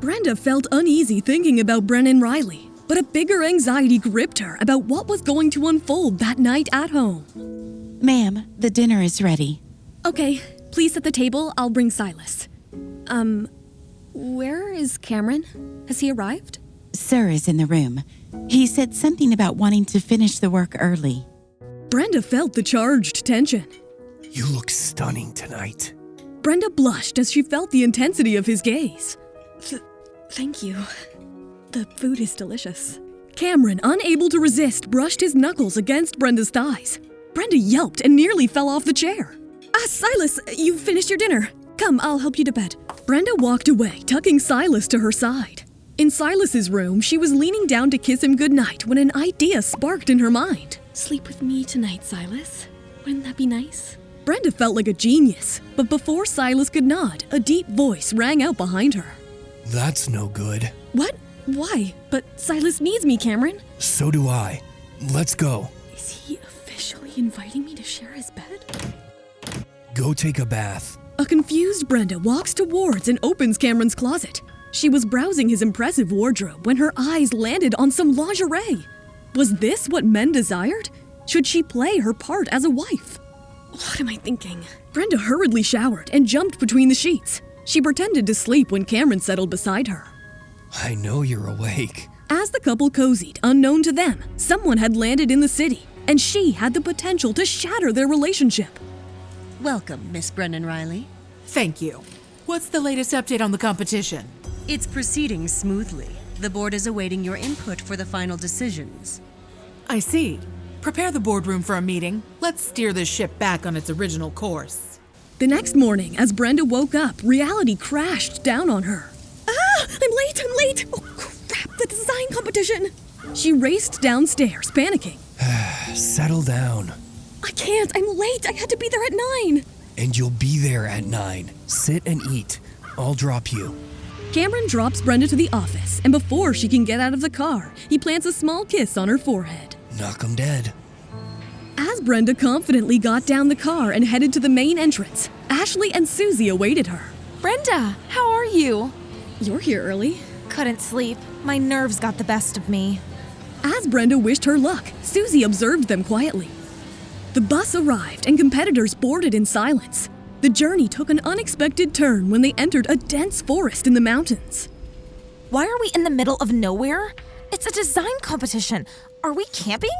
Brenda felt uneasy thinking about Brennan and Riley, but a bigger anxiety gripped her about what was going to unfold that night at home. Ma'am, the dinner is ready. Okay, please set the table. I'll bring Silas. Where is Cameron? Has he arrived? Sir is in the room. He said something about wanting to finish the work early. Brenda felt the charged tension. You look stunning tonight. Brenda blushed as she felt the intensity of his gaze. Thank you. The food is delicious. Cameron, unable to resist, brushed his knuckles against Brenda's thighs. Brenda yelped and nearly fell off the chair. Silas, you've finished your dinner. Come, I'll help you to bed. Brenda walked away, tucking Silas to her side. In Silas's room, she was leaning down to kiss him goodnight when an idea sparked in her mind. Sleep with me tonight, Silas. Wouldn't that be nice? Brenda felt like a genius, but before Silas could nod, a deep voice rang out behind her. That's no good. What? Why? But Silas needs me, Cameron. So do I. Let's go. Is he officially inviting me to share his bed? Go take a bath. A confused Brenda walks towards and opens Cameron's closet. She was browsing his impressive wardrobe when her eyes landed on some lingerie. Was this what men desired? Should she play her part as a wife? What am I thinking? Brenda hurriedly showered and jumped between the sheets. She pretended to sleep when Cameron settled beside her. I know you're awake. As the couple cozied, unknown to them, someone had landed in the city, and she had the potential to shatter their relationship. Welcome, Miss Brennan Riley. Thank you. What's the latest update on the competition? It's proceeding smoothly. The board is awaiting your input for the final decisions. I see. Prepare the boardroom for a meeting. Let's steer this ship back on its original course. The next morning, as Brenda woke up, reality crashed down on her. I'm late! Oh, crap, the design competition! She raced downstairs, panicking. Settle down. I can't, I'm late! I had to be there at 9! And you'll be there at 9. Sit and eat. I'll drop you. Cameron drops Brenda to the office, and before she can get out of the car, he plants a small kiss on her forehead. Knock 'em dead. As Brenda confidently got down the car and headed to the main entrance, Ashley and Susie awaited her. Brenda, how are you? You're here early. Couldn't sleep. My nerves got the best of me. As Brenda wished her luck, Susie observed them quietly. The bus arrived and competitors boarded in silence. The journey took an unexpected turn when they entered a dense forest in the mountains. Why are we in the middle of nowhere? It's a design competition. Are we camping?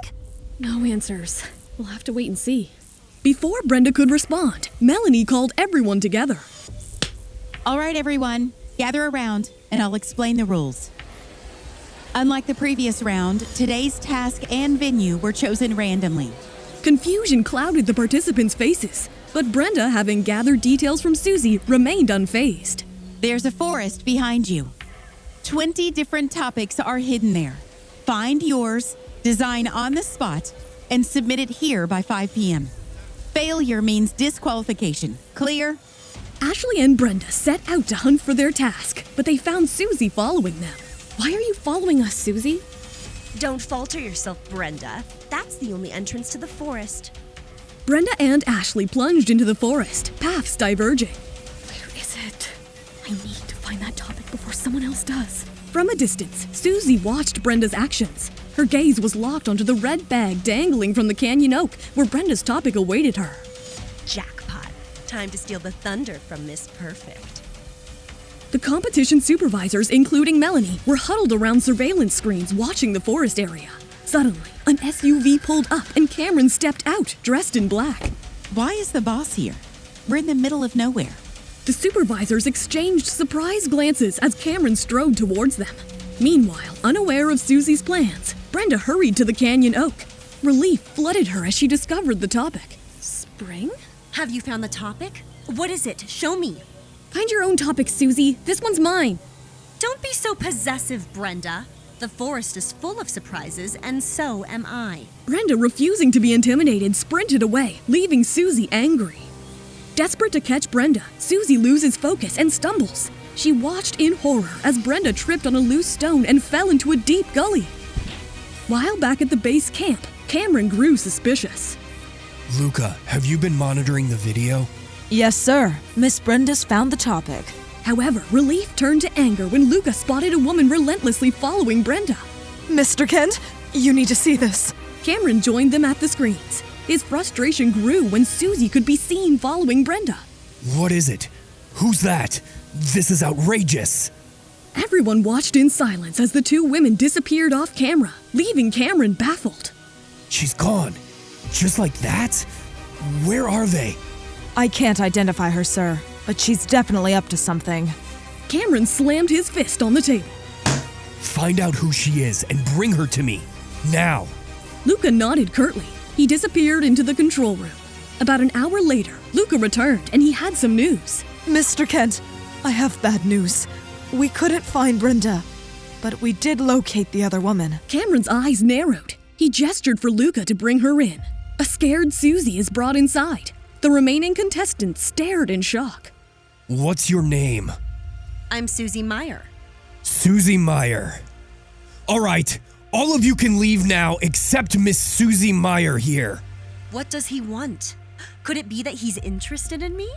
No answers. We'll have to wait and see. Before Brenda could respond, Melanie called everyone together. All right, everyone, gather around and I'll explain the rules. Unlike the previous round, today's task and venue were chosen randomly. Confusion clouded the participants' faces, but Brenda, having gathered details from Susie, remained unfazed. There's a forest behind you. 20 different topics are hidden there. Find yours, design on the spot, and submit it here by 5 p.m. Failure means disqualification. Clear? Ashley and Brenda set out to hunt for their task, but they found Susie following them. Why are you following us, Susie? Don't falter yourself, Brenda. That's the only entrance to the forest. Brenda and Ashley plunged into the forest, paths diverging. Where is it? I need to find that topic before someone else does. From a distance, Susie watched Brenda's actions. Her gaze was locked onto the red bag dangling from the canyon oak, where Brenda's topic awaited her. Jackpot. Time to steal the thunder from Miss Perfect. The competition supervisors, including Melanie, were huddled around surveillance screens watching the forest area. Suddenly, an SUV pulled up and Cameron stepped out, dressed in black. Why is the boss here? We're in the middle of nowhere. The supervisors exchanged surprised glances as Cameron strode towards them. Meanwhile, unaware of Susie's plans, Brenda hurried to the canyon oak. Relief flooded her as she discovered the topic. Spring? Have you found the topic? What is it? Show me. Find your own topic, Susie. This one's mine. Don't be so possessive, Brenda. The forest is full of surprises, and so am I. Brenda, refusing to be intimidated, sprinted away, leaving Susie angry. Desperate to catch Brenda, Susie loses focus and stumbles. She watched in horror as Brenda tripped on a loose stone and fell into a deep gully. While back at the base camp, Cameron grew suspicious. Luca, have you been monitoring the video? Yes, sir. Miss Brenda's found the topic. However, relief turned to anger when Luca spotted a woman relentlessly following Brenda. Mr. Kent, you need to see this. Cameron joined them at the screens. His frustration grew when Susie could be seen following Brenda. What is it? Who's that? This is outrageous. Everyone watched in silence as the two women disappeared off camera, leaving Cameron baffled. She's gone. Just like that? Where are they? I can't identify her, sir, but she's definitely up to something. Cameron slammed his fist on the table. Find out who she is and bring her to me. Now. Luca nodded curtly. He disappeared into the control room. About an hour later, Luca returned and he had some news. Mr. Kent, I have bad news. We couldn't find Brenda, but we did locate the other woman. Cameron's eyes narrowed. He gestured for Luca to bring her in. A scared Susie is brought inside. The remaining contestants stared in shock. What's your name? I'm Susie Meyer. Susie Meyer. All right, all of you can leave now except Miss Susie Meyer here. What does he want? Could it be that he's interested in me?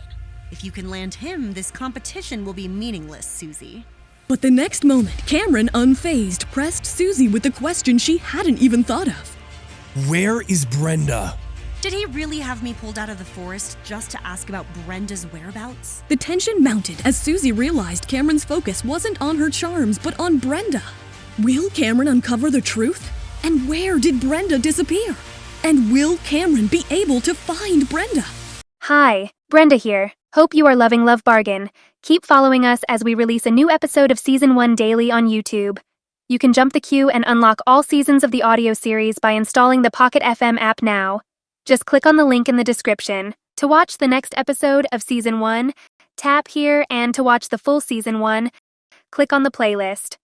If you can land him, this competition will be meaningless, Susie. But the next moment, Cameron, unfazed, pressed Susie with a question she hadn't even thought of. Where is Brenda? Did he really have me pulled out of the forest just to ask about Brenda's whereabouts? The tension mounted as Susie realized Cameron's focus wasn't on her charms, but on Brenda. Will Cameron uncover the truth? And where did Brenda disappear? And will Cameron be able to find Brenda? Hi, Brenda here. Hope you are loving Love Bargain. Keep following us as we release a new episode of Season 1 daily on YouTube. You can jump the queue and unlock all seasons of the audio series by installing the Pocket FM app now. Just click on the link in the description. To watch the next episode of Season 1, tap here, and to watch the full Season 1, click on the playlist.